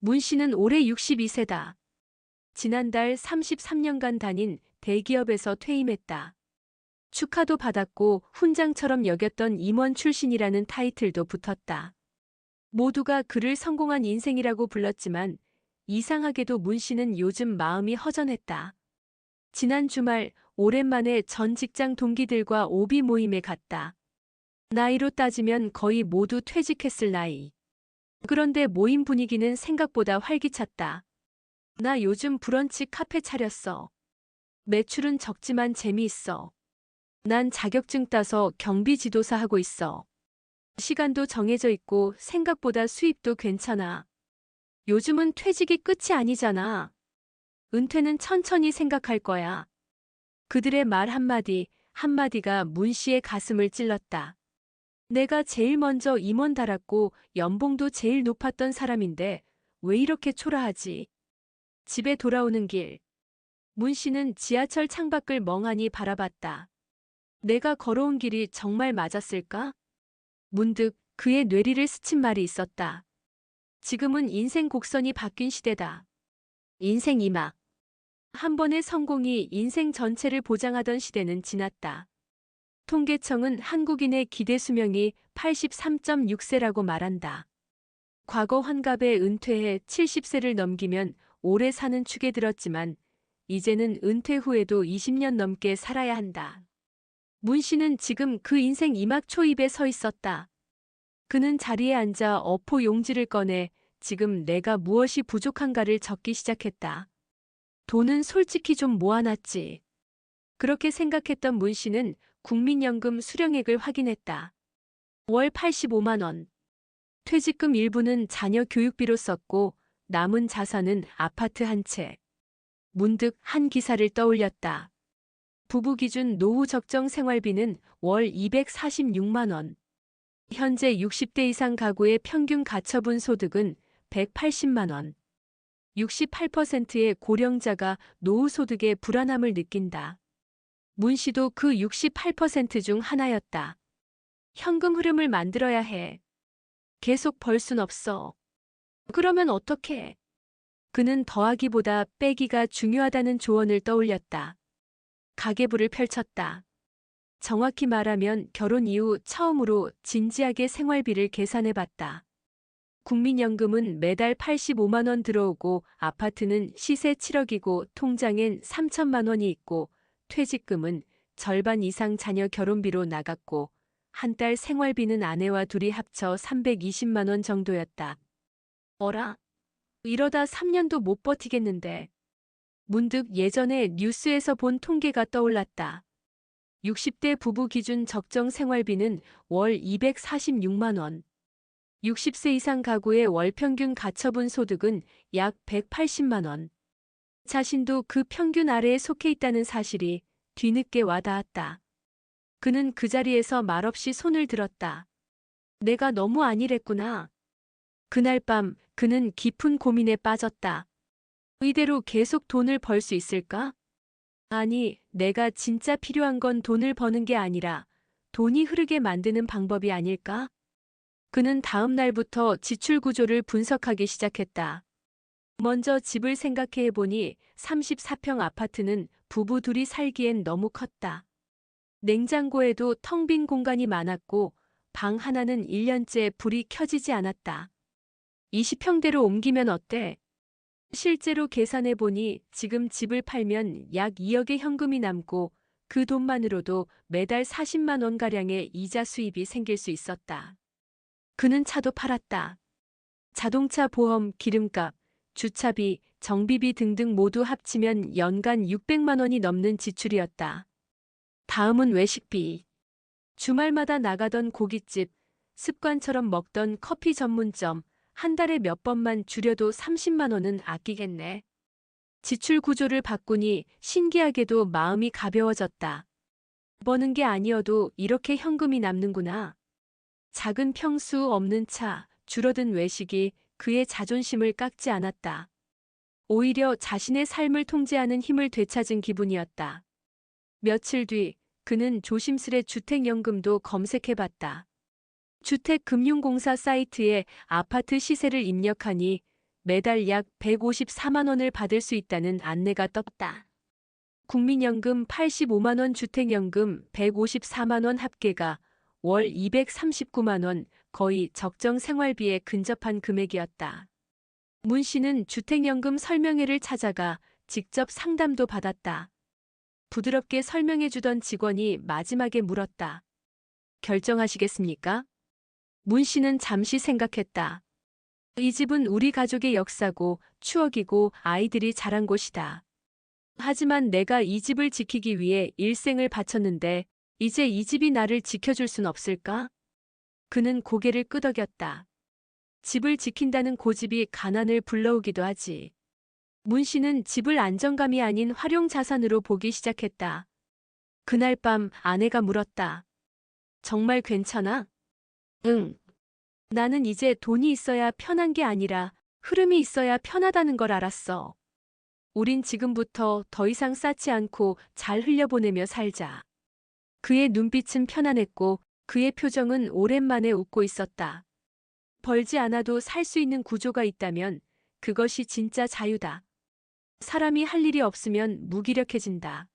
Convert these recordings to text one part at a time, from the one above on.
문 씨는 올해 62세다. 지난달 33년간 다닌 대기업에서 퇴임했다. 축하도 받았고 훈장처럼 여겼던 임원 출신이라는 타이틀도 붙었다. 모두가 그를 성공한 인생이라고 불렀지만 이상하게도 문 씨는 요즘 마음이 허전했다. 지난 주말 오랜만에 전 직장 동기들과 오비 모임에 갔다. 나이로 따지면 거의 모두 퇴직했을 나이. 그런데 모임 분위기는 생각보다 활기찼다. 나 요즘 브런치 카페 차렸어. 매출은 적지만 재미있어. 난 자격증 따서 경비 지도사 하고 있어. 시간도 정해져 있고 생각보다 수입도 괜찮아. 요즘은 퇴직이 끝이 아니잖아. 은퇴는 천천히 생각할 거야. 그들의 말 한마디, 한마디가 문 씨의 가슴을 찔렀다. 내가 제일 먼저 임원 달았고 연봉도 제일 높았던 사람인데 왜 이렇게 초라하지? 집에 돌아오는 길. 문 씨는 지하철 창밖을 멍하니 바라봤다. 내가 걸어온 길이 정말 맞았을까? 문득 그의 뇌리를 스친 말이 있었다. 지금은 인생 곡선이 바뀐 시대다. 인생 이막. 한 번의 성공이 인생 전체를 보장하던 시대는 지났다. 통계청은 한국인의 기대 수명이 83.6세라고 말한다. 과거 환갑에 은퇴해 70세를 넘기면 오래 사는 축에 들었지만 이제는 은퇴 후에도 20년 넘게 살아야 한다. 문 씨는 지금 그 인생 이막 초입에 서 있었다. 그는 자리에 앉아 어포 용지를 꺼내 지금 내가 무엇이 부족한가를 적기 시작했다. 돈은 솔직히 좀 모아놨지. 그렇게 생각했던 문 씨는 국민연금 수령액을 확인했다. 월 85만 원. 퇴직금 일부는 자녀 교육비로 썼고 남은 자산은 아파트 한 채. 문득 한 기사를 떠올렸다. 부부 기준 노후 적정 생활비는 월 246만 원. 현재 60대 이상 가구의 평균 가처분 소득은 180만 원. 68%의 고령자가 노후 소득에 불안함을 느낀다. 문 씨도 그 68% 중 하나였다. 현금 흐름을 만들어야 해. 계속 벌 순 없어. 그러면 어떡해? 그는 더하기보다 빼기가 중요하다는 조언을 떠올렸다. 가계부를 펼쳤다. 정확히 말하면 결혼 이후 처음으로 진지하게 생활비를 계산해봤다. 국민연금은 매달 85만 원 들어오고 아파트는 시세 7억이고 통장엔 3천만 원이 있고 퇴직금은 절반 이상 자녀 결혼비로 나갔고 한 달 생활비는 아내와 둘이 합쳐 320만 원 정도였다. 어라? 이러다 3년도 못 버티겠는데. 문득 예전에 뉴스에서 본 통계가 떠올랐다. 60대 부부 기준 적정 생활비는 월 246만 원. 60세 이상 가구의 월 평균 가처분 소득은 약 180만 원. 자신도 그 평균 아래에 속해 있다는 사실이 뒤늦게 와닿았다. 그는 그 자리에서 말없이 손을 들었다. 내가 너무 안일했구나. 그날 밤 그는 깊은 고민에 빠졌다. 이대로 계속 돈을 벌 수 있을까? 아니, 내가 진짜 필요한 건 돈을 버는 게 아니라 돈이 흐르게 만드는 방법이 아닐까? 그는 다음 날부터 지출 구조를 분석하기 시작했다. 먼저 집을 생각해 보니 34평 아파트는 부부 둘이 살기엔 너무 컸다. 냉장고에도 텅 빈 공간이 많았고 방 하나는 1년째 불이 켜지지 않았다. 20평대로 옮기면 어때? 실제로 계산해 보니 지금 집을 팔면 약 2억의 현금이 남고 그 돈만으로도 매달 40만 원가량의 이자 수입이 생길 수 있었다. 그는 차도 팔았다. 자동차 보험, 기름값, 주차비, 정비비 등등 모두 합치면 연간 600만 원이 넘는 지출이었다. 다음은 외식비. 주말마다 나가던 고깃집, 습관처럼 먹던 커피 전문점, 한 달에 몇 번만 줄여도 30만 원은 아끼겠네. 지출 구조를 바꾸니 신기하게도 마음이 가벼워졌다. 버는 게 아니어도 이렇게 현금이 남는구나. 작은 평수 없는 차, 줄어든 외식이 그의 자존심을 깎지 않았다. 오히려 자신의 삶을 통제하는 힘을 되찾은 기분이었다. 며칠 뒤 그는 조심스레 주택연금도 검색해봤다. 주택금융공사 사이트에 아파트 시세를 입력하니 매달 약 154만 원을 받을 수 있다는 안내가 떴다. 국민연금 85만 원, 주택연금 154만 원 합계가 월 239만 원, 거의 적정 생활비에 근접한 금액이었다. 문 씨는 주택연금 설명회를 찾아가 직접 상담도 받았다. 부드럽게 설명해 주던 직원이 마지막에 물었다. 결정하시겠습니까? 문 씨는 잠시 생각했다. 이 집은 우리 가족의 역사고 추억이고 아이들이 자란 곳이다. 하지만 내가 이 집을 지키기 위해 일생을 바쳤는데 이제 이 집이 나를 지켜줄 순 없을까? 그는 고개를 끄덕였다. 집을 지킨다는 고집이 가난을 불러오기도 하지. 문 씨는 집을 안정감이 아닌 활용 자산으로 보기 시작했다. 그날 밤 아내가 물었다. 정말 괜찮아? 응. 나는 이제 돈이 있어야 편한 게 아니라 흐름이 있어야 편하다는 걸 알았어. 우린 지금부터 더 이상 쌓지 않고 잘 흘려보내며 살자. 그의 눈빛은 편안했고 그의 표정은 오랜만에 웃고 있었다. 벌지 않아도 살 수 있는 구조가 있다면 그것이 진짜 자유다. 사람이 할 일이 없으면 무기력해진다.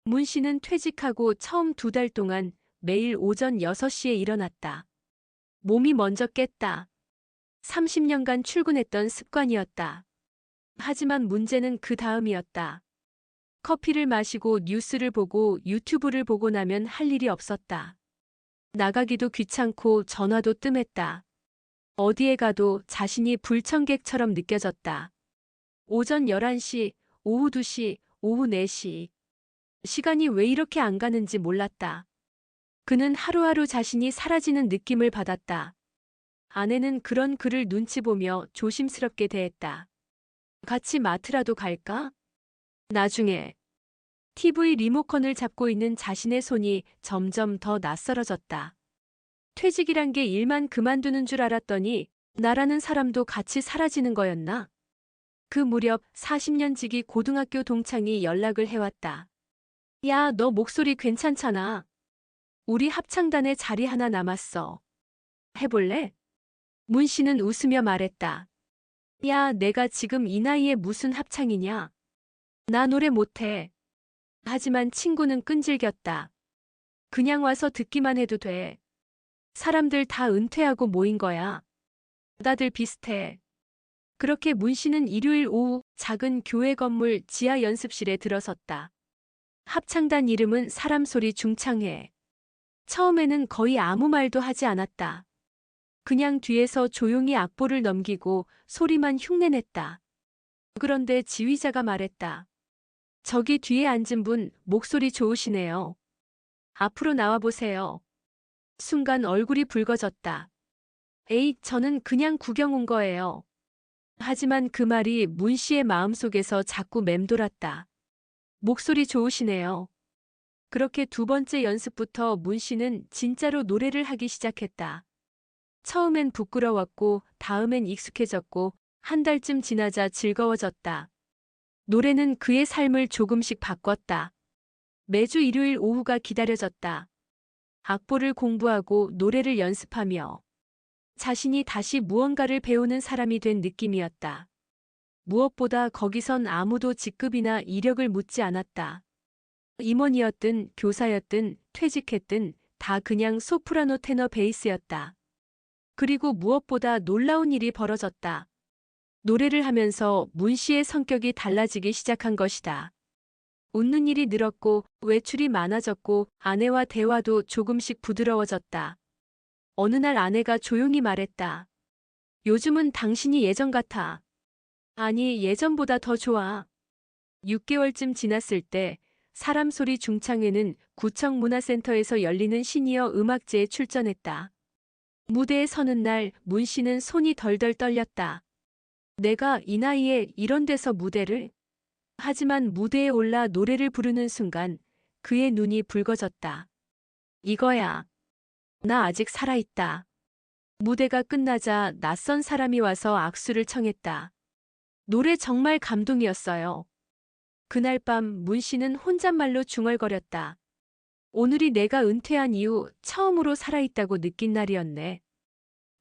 문 씨는 퇴직하고 처음 2달 동안 매일 오전 6시에 일어났다. 몸이 먼저 깼다. 30년간 출근했던 습관이었다. 하지만 문제는 그 다음이었다. 커피를 마시고 뉴스를 보고 유튜브를 보고 나면 할 일이 없었다. 나가기도 귀찮고 전화도 뜸했다. 어디에 가도 자신이 불청객처럼 느껴졌다. 오전 11시, 오후 2시, 오후 4시. 시간이 왜 이렇게 안 가는지 몰랐다. 그는 하루하루 자신이 사라지는 느낌을 받았다. 아내는 그런 그를 눈치 보며 조심스럽게 대했다. 같이 마트라도 갈까? 나중에. TV 리모컨을 잡고 있는 자신의 손이 점점 더 낯설어졌다. 퇴직이란 게 일만 그만두는 줄 알았더니 나라는 사람도 같이 사라지는 거였나? 그 무렵 40년 지기 고등학교 동창이 연락을 해왔다. 야, 너 목소리 괜찮잖아. 우리 합창단에 자리 하나 남았어. 해볼래? 문 씨는 웃으며 말했다. 야, 내가 지금 이 나이에 무슨 합창이냐? 나 노래 못해. 하지만 친구는 끈질겼다. 그냥 와서 듣기만 해도 돼. 사람들 다 은퇴하고 모인 거야. 다들 비슷해. 그렇게 문 씨는 일요일 오후 작은 교회 건물 지하 연습실에 들어섰다. 합창단 이름은 사람소리 중창회. 처음에는 거의 아무 말도 하지 않았다. 그냥 뒤에서 조용히 악보를 넘기고 소리만 흉내냈다. 그런데 지휘자가 말했다. 저기 뒤에 앉은 분 목소리 좋으시네요. 앞으로 나와보세요. 순간 얼굴이 붉어졌다. 에이, 저는 그냥 구경 온 거예요. 하지만 그 말이 문 씨의 마음속에서 자꾸 맴돌았다. 목소리 좋으시네요. 그렇게 2번째 연습부터 문 씨는 진짜로 노래를 하기 시작했다. 처음엔 부끄러웠고 다음엔 익숙해졌고 한 달쯤 지나자 즐거워졌다. 노래는 그의 삶을 조금씩 바꿨다. 매주 일요일 오후가 기다려졌다. 악보를 공부하고 노래를 연습하며 자신이 다시 무언가를 배우는 사람이 된 느낌이었다. 무엇보다 거기선 아무도 직급이나 이력을 묻지 않았다. 임원이었든 교사였든 퇴직했든 다 그냥 소프라노 테너 베이스였다. 그리고 무엇보다 놀라운 일이 벌어졌다. 노래를 하면서 문 씨의 성격이 달라지기 시작한 것이다. 웃는 일이 늘었고 외출이 많아졌고 아내와 대화도 조금씩 부드러워졌다. 어느 날 아내가 조용히 말했다. 요즘은 당신이 예전 같아. 아니, 예전보다 더 좋아. 6개월쯤 지났을 때 사람소리 중창회는 구청 문화센터에서 열리는 시니어 음악제에 출전했다. 무대에 서는 날 문 씨는 손이 덜덜 떨렸다. 내가 이 나이에 이런 데서 무대를? 하지만 무대에 올라 노래를 부르는 순간 그의 눈이 붉어졌다. 이거야. 나 아직 살아있다. 무대가 끝나자 낯선 사람이 와서 악수를 청했다. 노래 정말 감동이었어요. 그날 밤 문 씨는 혼잣말로 중얼거렸다. 오늘이 내가 은퇴한 이후 처음으로 살아있다고 느낀 날이었네.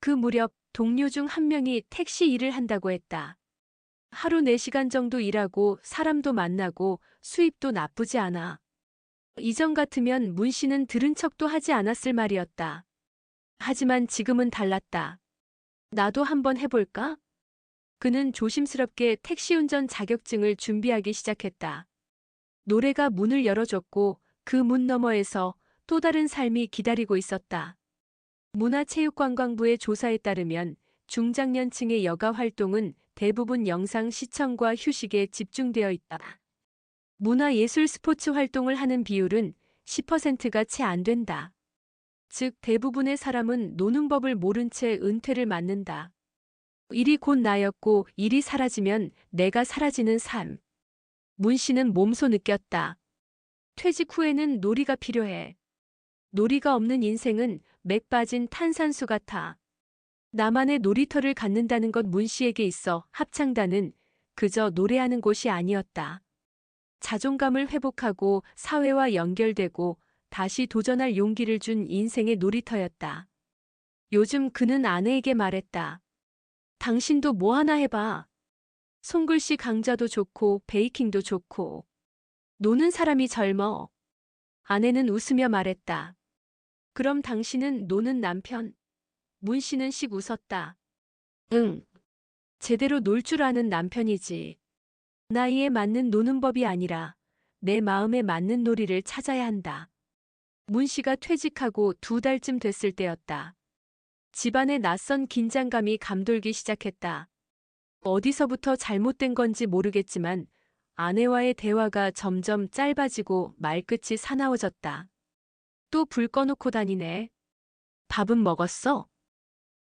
그 무렵 동료 중 한 명이 택시 일을 한다고 했다. 하루 4시간 정도 일하고 사람도 만나고 수입도 나쁘지 않아. 이전 같으면 문 씨는 들은 척도 하지 않았을 말이었다. 하지만 지금은 달랐다. 나도 한번 해볼까? 그는 조심스럽게 택시 운전 자격증을 준비하기 시작했다. 노래가 문을 열어줬고 그 문 너머에서 또 다른 삶이 기다리고 있었다. 문화체육관광부의 조사에 따르면 중장년층의 여가 활동은 대부분 영상 시청과 휴식에 집중되어 있다. 문화예술 스포츠 활동을 하는 비율은 10%가 채 안 된다. 즉 대부분의 사람은 노는 법을 모른 채 은퇴를 맞는다. 일이 곧 나였고 일이 사라지면 내가 사라지는 삶. 문 씨는 몸소 느꼈다. 퇴직 후에는 놀이가 필요해. 놀이가 없는 인생은 맥 빠진 탄산수 같아. 나만의 놀이터를 갖는다는 것 문 씨에게 있어 합창단은 그저 노래하는 곳이 아니었다. 자존감을 회복하고 사회와 연결되고 다시 도전할 용기를 준 인생의 놀이터였다. 요즘 그는 아내에게 말했다. 당신도 뭐 하나 해봐. 손글씨 강좌도 좋고 베이킹도 좋고. 노는 사람이 젊어. 아내는 웃으며 말했다. 그럼 당신은 노는 남편. 문 씨는 씩 웃었다. 응. 제대로 놀 줄 아는 남편이지. 나이에 맞는 노는 법이 아니라 내 마음에 맞는 놀이를 찾아야 한다. 문 씨가 퇴직하고 2달쯤 됐을 때였다. 집안의 낯선 긴장감이 감돌기 시작했다. 어디서부터 잘못된 건지 모르겠지만 아내와의 대화가 점점 짧아지고 말끝이 사나워졌다. 또 불 꺼놓고 다니네. 밥은 먹었어?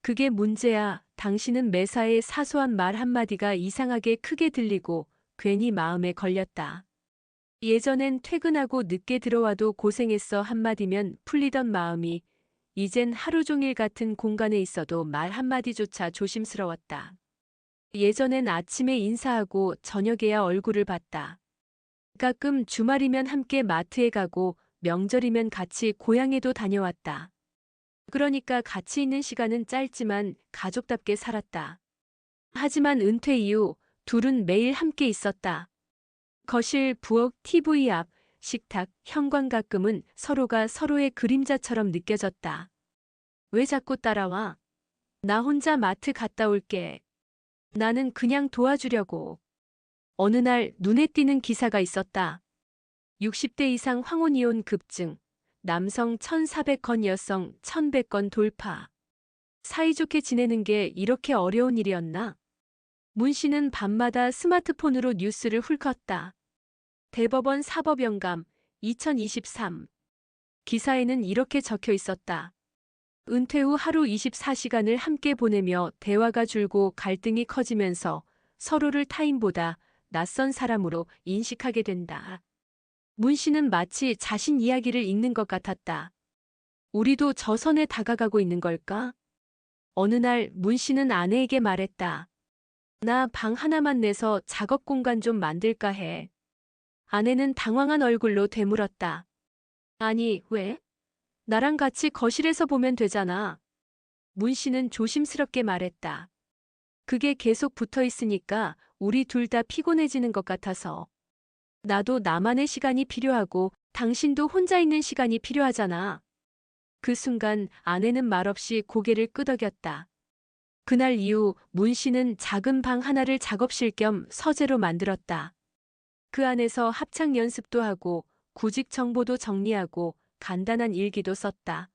그게 문제야. 당신은 매사에 사소한 말 한마디가 이상하게 크게 들리고 괜히 마음에 걸렸다. 예전엔 퇴근하고 늦게 들어와도 고생했어 한마디면 풀리던 마음이 이젠 하루 종일 같은 공간에 있어도 말 한마디조차 조심스러웠다. 예전엔 아침에 인사하고 저녁에야 얼굴을 봤다. 가끔 주말이면 함께 마트에 가고 명절이면 같이 고향에도 다녀왔다. 그러니까 같이 있는 시간은 짧지만 가족답게 살았다. 하지만 은퇴 이후 둘은 매일 함께 있었다. 거실, 부엌, TV 앞, 식탁, 현관 가끔은 서로가 서로의 그림자처럼 느껴졌다. 왜 자꾸 따라와? 나 혼자 마트 갔다 올게. 나는 그냥 도와주려고. 어느 날 눈에 띄는 기사가 있었다. 60대 이상 황혼이혼 급증. 남성 1,400건, 여성 1,100건 돌파. 사이좋게 지내는 게 이렇게 어려운 일이었나? 문 씨는 밤마다 스마트폰으로 뉴스를 훑었다. 대법원 사법영감 2023. 기사에는 이렇게 적혀 있었다. 은퇴 후 하루 24시간을 함께 보내며 대화가 줄고 갈등이 커지면서 서로를 타인보다 낯선 사람으로 인식하게 된다. 문 씨는 마치 자신 이야기를 읽는 것 같았다. 우리도 저 선에 다가가고 있는 걸까? 어느 날 문 씨는 아내에게 말했다. 나 방 하나만 내서 작업 공간 좀 만들까 해. 아내는 당황한 얼굴로 되물었다. 아니, 왜? 나랑 같이 거실에서 보면 되잖아. 문 씨는 조심스럽게 말했다. 그게 계속 붙어 있으니까 우리 둘 다 피곤해지는 것 같아서. 나도 나만의 시간이 필요하고 당신도 혼자 있는 시간이 필요하잖아. 그 순간 아내는 말없이 고개를 끄덕였다. 그날 이후 문 씨는 작은 방 하나를 작업실 겸 서재로 만들었다. 그 안에서 합창 연습도 하고 구직 정보도 정리하고 간단한 일기도 썼다.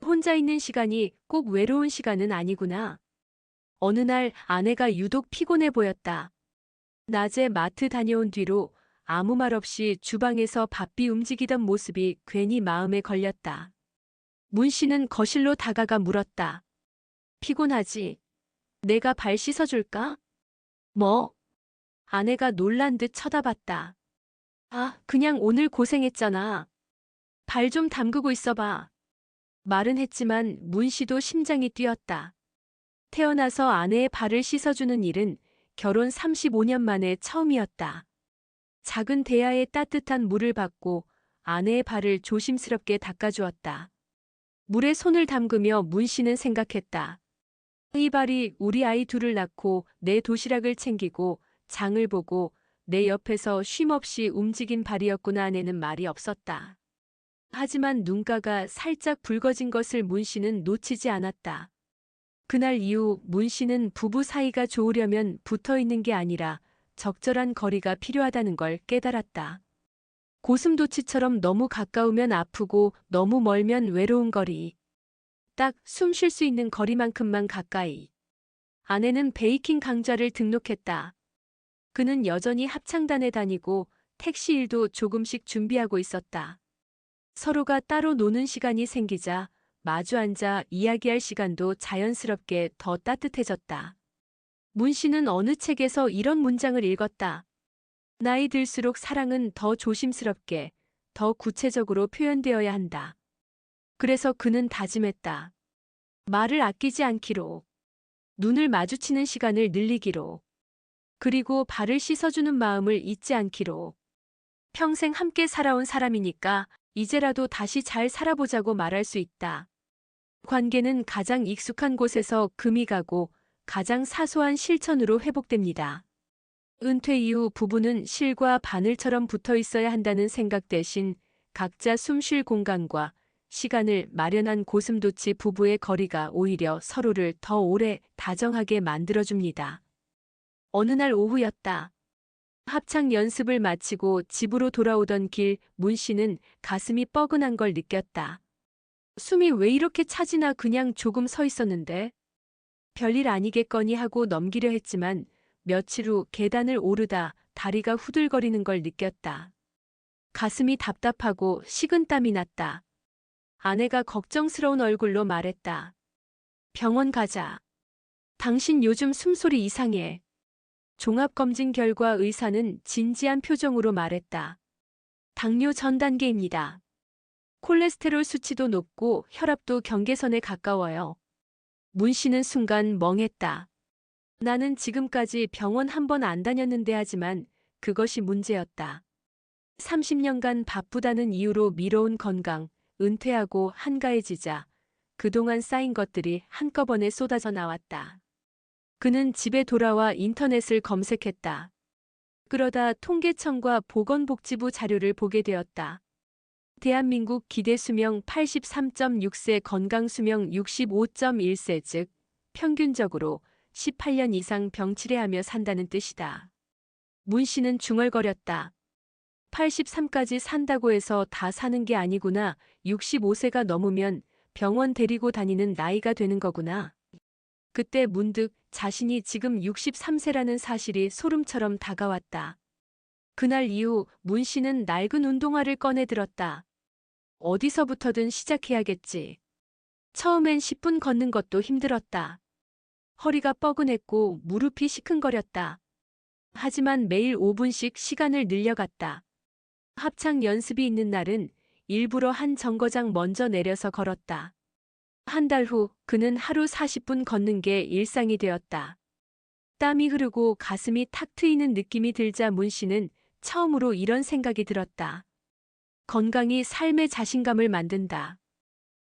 혼자 있는 시간이 꼭 외로운 시간은 아니구나. 어느 날 아내가 유독 피곤해 보였다. 낮에 마트 다녀온 뒤로 아무 말 없이 주방에서 바삐 움직이던 모습이 괜히 마음에 걸렸다. 문 씨는 거실로 다가가 물었다. 피곤하지? 내가 발 씻어줄까? 뭐? 아내가 놀란 듯 쳐다봤다. 아, 그냥 오늘 고생했잖아. 발 좀 담그고 있어봐. 말은 했지만 문 씨도 심장이 뛰었다. 태어나서 아내의 발을 씻어주는 일은 결혼 35년 만에 처음이었다. 작은 대야에 따뜻한 물을 받고 아내의 발을 조심스럽게 닦아주었다. 물에 손을 담그며 문 씨는 생각했다. 이발이 우리 아이 둘을 낳고 내 도시락을 챙기고 장을 보고 내 옆에서 쉼없이 움직인 발이었구나. 아내는 말이 없었다. 하지만 눈가가 살짝 붉어진 것을 문 씨는 놓치지 않았다. 그날 이후 문 씨는 부부 사이가 좋으려면 붙어 있는 게 아니라 적절한 거리가 필요하다는 걸 깨달았다. 고슴도치처럼 너무 가까우면 아프고 너무 멀면 외로운 거리. 딱 숨 쉴 수 있는 거리만큼만 가까이. 아내는 베이킹 강좌를 등록했다. 그는 여전히 합창단에 다니고 택시 일도 조금씩 준비하고 있었다. 서로가 따로 노는 시간이 생기자 마주 앉아 이야기할 시간도 자연스럽게 더 따뜻해졌다. 문 씨는 어느 책에서 이런 문장을 읽었다. 나이 들수록 사랑은 더 조심스럽게, 더 구체적으로 표현되어야 한다. 그래서 그는 다짐했다. 말을 아끼지 않기로. 눈을 마주치는 시간을 늘리기로. 그리고 발을 씻어주는 마음을 잊지 않기로. 평생 함께 살아온 사람이니까 이제라도 다시 잘 살아보자고 말할 수 있다. 관계는 가장 익숙한 곳에서 금이 가고 가장 사소한 실천으로 회복됩니다. 은퇴 이후 부부는 실과 바늘처럼 붙어 있어야 한다는 생각 대신 각자 숨 쉴 공간과 시간을 마련한 고슴도치 부부의 거리가 오히려 서로를 더 오래 다정하게 만들어줍니다. 어느 날 오후였다. 합창 연습을 마치고 집으로 돌아오던 길 문 씨는 가슴이 뻐근한 걸 느꼈다. 숨이 왜 이렇게 차지나. 그냥 조금 서 있었는데. 별일 아니겠거니 하고 넘기려 했지만 며칠 후 계단을 오르다 다리가 후들거리는 걸 느꼈다. 가슴이 답답하고 식은땀이 났다. 아내가 걱정스러운 얼굴로 말했다. 병원 가자. 당신 요즘 숨소리 이상해. 종합검진 결과 의사는 진지한 표정으로 말했다. 당뇨 전 단계입니다. 콜레스테롤 수치도 높고 혈압도 경계선에 가까워요. 문 씨는 순간 멍했다. 나는 지금까지 병원 한 번 안 다녔는데 하지만 그것이 문제였다. 30년간 바쁘다는 이유로 미뤄온 건강, 은퇴하고 한가해지자 그동안 쌓인 것들이 한꺼번에 쏟아져 나왔다. 그는 집에 돌아와 인터넷을 검색했다. 그러다 통계청과 보건복지부 자료를 보게 되었다. 대한민국 기대수명 83.6세, 건강수명 65.1세, 즉 평균적으로 18년 이상 병치레하며 산다는 뜻이다. 문 씨는 중얼거렸다. 83까지 산다고 해서 다 사는 게 아니구나. 65세가 넘으면 병원 데리고 다니는 나이가 되는 거구나. 그때 문득 자신이 지금 63세라는 사실이 소름처럼 다가왔다. 그날 이후 문 씨는 낡은 운동화를 꺼내 들었다. 어디서부터든 시작해야겠지. 처음엔 10분 걷는 것도 힘들었다. 허리가 뻐근했고 무릎이 시큰거렸다. 하지만 매일 5분씩 시간을 늘려갔다. 합창 연습이 있는 날은 일부러 한 정거장 먼저 내려서 걸었다. 한 달 후 그는 하루 40분 걷는 게 일상이 되었다. 땀이 흐르고 가슴이 탁 트이는 느낌이 들자 문 씨는 처음으로 이런 생각이 들었다. 건강이 삶의 자신감을 만든다.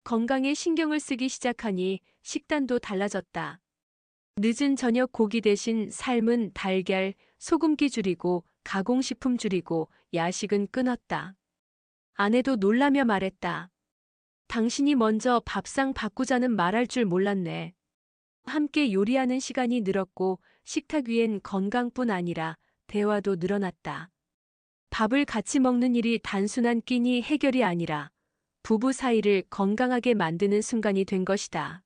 건강에 신경을 쓰기 시작하니 식단도 달라졌다. 늦은 저녁 고기 대신 삶은 달걀, 소금기 줄이고 가공식품 줄이고 야식은 끊었다. 아내도 놀라며 말했다. 당신이 먼저 밥상 바꾸자는 말할 줄 몰랐네. 함께 요리하는 시간이 늘었고 식탁 위엔 건강뿐 아니라 대화도 늘어났다. 밥을 같이 먹는 일이 단순한 끼니 해결이 아니라 부부 사이를 건강하게 만드는 순간이 된 것이다.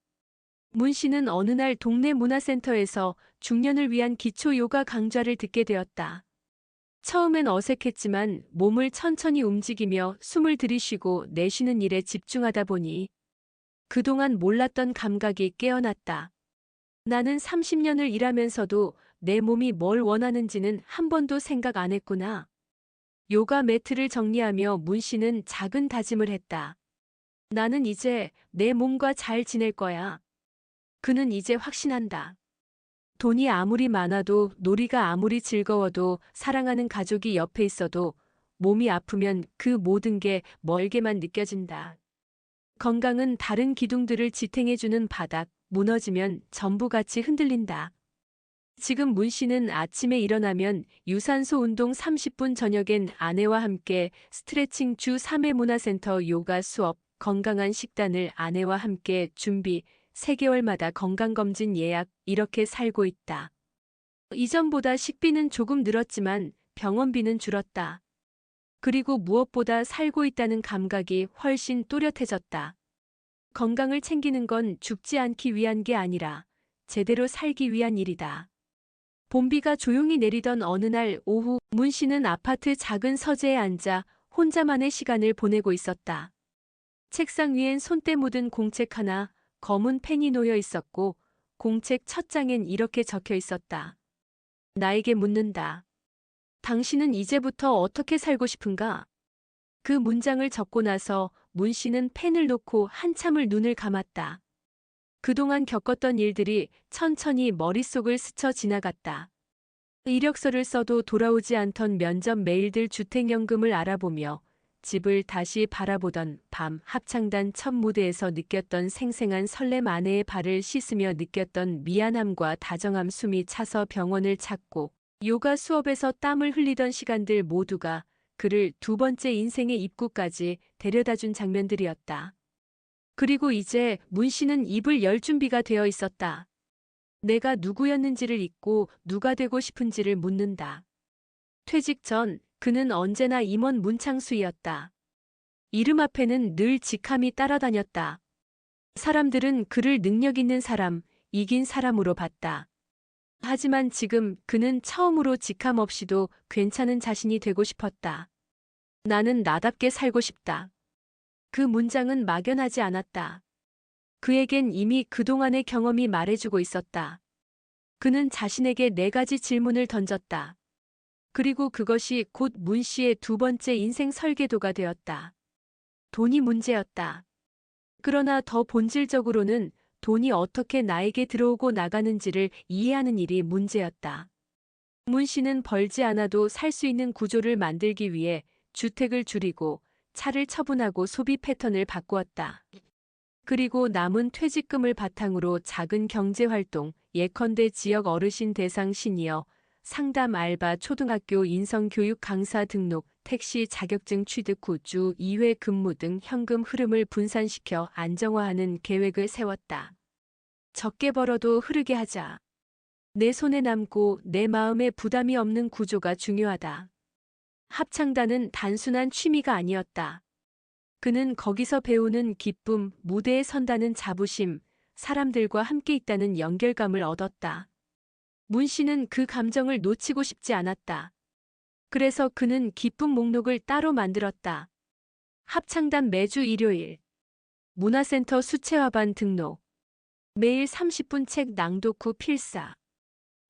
문 씨는 어느 날 동네 문화센터에서 중년을 위한 기초 요가 강좌를 듣게 되었다. 처음엔 어색했지만 몸을 천천히 움직이며 숨을 들이쉬고 내쉬는 일에 집중하다 보니 그동안 몰랐던 감각이 깨어났다. 나는 30년을 일하면서도 내 몸이 뭘 원하는지는 한 번도 생각 안 했구나. 요가 매트를 정리하며 문 씨는 작은 다짐을 했다. 나는 이제 내 몸과 잘 지낼 거야. 그는 이제 확신한다. 돈이 아무리 많아도 놀이가 아무리 즐거워도 사랑하는 가족이 옆에 있어도 몸이 아프면 그 모든 게 멀게만 느껴진다. 건강은 다른 기둥들을 지탱해주는 바닥, 무너지면 전부 같이 흔들린다. 지금 문 씨는 아침에 일어나면 유산소 운동 30분, 저녁엔 아내와 함께 스트레칭, 주 3회 문화센터 요가 수업, 건강한 식단을 아내와 함께 준비, 3개월마다 건강검진 예약, 이렇게 살고 있다. 이전보다 식비는 조금 늘었지만 병원비는 줄었다. 그리고 무엇보다 살고 있다는 감각이 훨씬 또렷해졌다. 건강을 챙기는 건 죽지 않기 위한 게 아니라 제대로 살기 위한 일이다. 봄비가 조용히 내리던 어느 날 오후, 문 씨는 아파트 작은 서재에 앉아 혼자만의 시간을 보내고 있었다. 책상 위엔 손때 묻은 공책 하나, 검은 펜이 놓여 있었고 공책 첫 장엔 이렇게 적혀 있었다. 나에게 묻는다. 당신은 이제부터 어떻게 살고 싶은가? 그 문장을 적고 나서 문 씨는 펜을 놓고 한참을 눈을 감았다. 그동안 겪었던 일들이 천천히 머릿속을 스쳐 지나갔다. 이력서를 써도 돌아오지 않던 면접 메일들, 주택연금을 알아보며 집을 다시 바라보던 밤, 합창단 첫 무대에서 느꼈던 생생한 설렘, 아내의 발을 씻으며 느꼈던 미안함과 다정함, 숨이 차서 병원을 찾고 요가 수업에서 땀을 흘리던 시간들, 모두가 그를 두 번째 인생의 입구까지 데려다준 장면들이었다. 그리고 이제 문 씨는 입을 열 준비가 되어 있었다. 내가 누구였는지를 잊고 누가 되고 싶은지를 묻는다. 퇴직 전 그는 언제나 임원 문창수이었다. 이름 앞에는 늘 직함이 따라다녔다. 사람들은 그를 능력 있는 사람, 이긴 사람으로 봤다. 하지만 지금 그는 처음으로 직함 없이도 괜찮은 자신이 되고 싶었다. 나는 나답게 살고 싶다. 그 문장은 막연하지 않았다. 그에겐 이미 그동안의 경험이 말해주고 있었다. 그는 자신에게 4가지 질문을 던졌다. 그리고 그것이 곧 문 씨의 두 번째 인생 설계도가 되었다. 돈이 문제였다. 그러나 더 본질적으로는 돈이 어떻게 나에게 들어오고 나가는지를 이해하는 일이 문제였다. 문 씨는 벌지 않아도 살 수 있는 구조를 만들기 위해 주택을 줄이고 차를 처분하고 소비 패턴을 바꾸었다. 그리고 남은 퇴직금을 바탕으로 작은 경제활동, 예컨대 지역 어르신 대상 시니어, 상담 알바, 초등학교 인성교육 강사 등록, 택시 자격증 취득 후 주 2회 근무 등 현금 흐름을 분산시켜 안정화하는 계획을 세웠다. 적게 벌어도 흐르게 하자. 내 손에 남고 내 마음에 부담이 없는 구조가 중요하다. 합창단은 단순한 취미가 아니었다. 그는 거기서 배우는 기쁨, 무대에 선다는 자부심, 사람들과 함께 있다는 연결감을 얻었다. 문 씨는 그 감정을 놓치고 싶지 않았다. 그래서 그는 기쁨 목록을 따로 만들었다. 합창단 매주 일요일, 문화센터 수채화반 등록, 매일 30분 책 낭독 후 필사,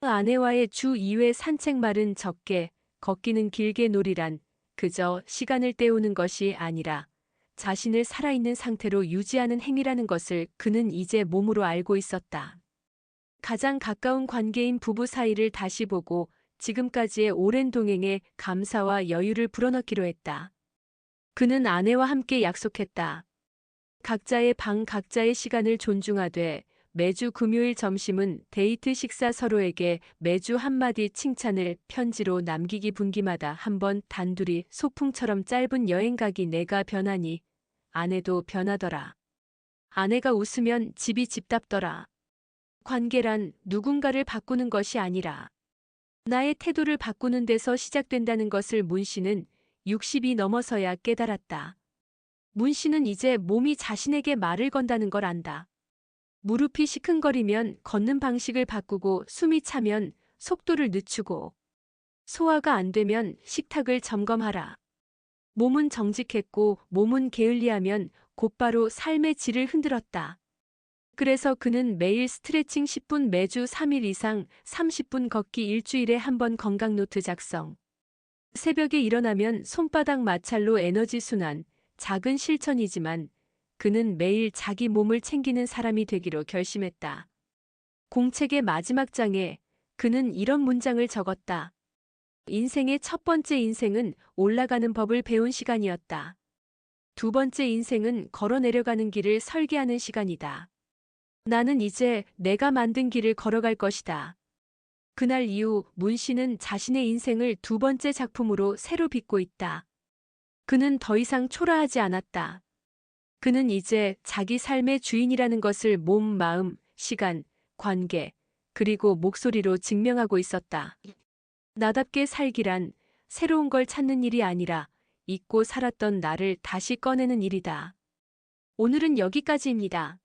아내와의 주 2회 산책, 말은 적게, 걷기는 길게, 놀이란 그저 시간을 때우는 것이 아니라 자신을 살아있는 상태로 유지하는 행위라는 것을 그는 이제 몸으로 알고 있었다. 가장 가까운 관계인 부부 사이를 다시 보고 지금까지의 오랜 동행에 감사와 여유를 불어넣기로 했다. 그는 아내와 함께 약속했다. 각자의 방, 각자의 시간을 존중하되 매주 금요일 점심은 데이트 식사, 서로에게 매주 한마디 칭찬을 편지로 남기기, 분기마다 한 번 단둘이 소풍처럼 짧은 여행 가기. 내가 변하니 아내도 변하더라. 아내가 웃으면 집이 집답더라. 관계란 누군가를 바꾸는 것이 아니라 나의 태도를 바꾸는 데서 시작된다는 것을 문 씨는 60이 넘어서야 깨달았다. 문 씨는 이제 몸이 자신에게 말을 건다는 걸 안다. 무릎이 시큰거리면 걷는 방식을 바꾸고, 숨이 차면 속도를 늦추고, 소화가 안 되면 식탁을 점검하라. 몸은 정직했고 몸은 게을리하면 곧바로 삶의 질을 흔들었다. 그래서 그는 매일 스트레칭 10분, 매주 3일 이상 30분 걷기, 일주일에 한 번 건강 노트 작성. 새벽에 일어나면 손바닥 마찰로 에너지 순환, 작은 실천이지만 그는 매일 자기 몸을 챙기는 사람이 되기로 결심했다. 공책의 마지막 장에 그는 이런 문장을 적었다. 인생의 첫 번째 인생은 올라가는 법을 배운 시간이었다. 두 번째 인생은 걸어 내려가는 길을 설계하는 시간이다. 나는 이제 내가 만든 길을 걸어갈 것이다. 그날 이후 문 씨는 자신의 인생을 두 번째 작품으로 새로 빚고 있다. 그는 더 이상 초라하지 않았다. 그는 이제 자기 삶의 주인이라는 것을 몸, 마음, 시간, 관계, 그리고 목소리로 증명하고 있었다. 나답게 살기란 새로운 걸 찾는 일이 아니라 잊고 살았던 나를 다시 꺼내는 일이다. 오늘은 여기까지입니다.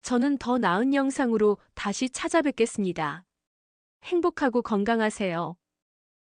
저는 더 나은 영상으로 다시 찾아뵙겠습니다. 행복하고 건강하세요.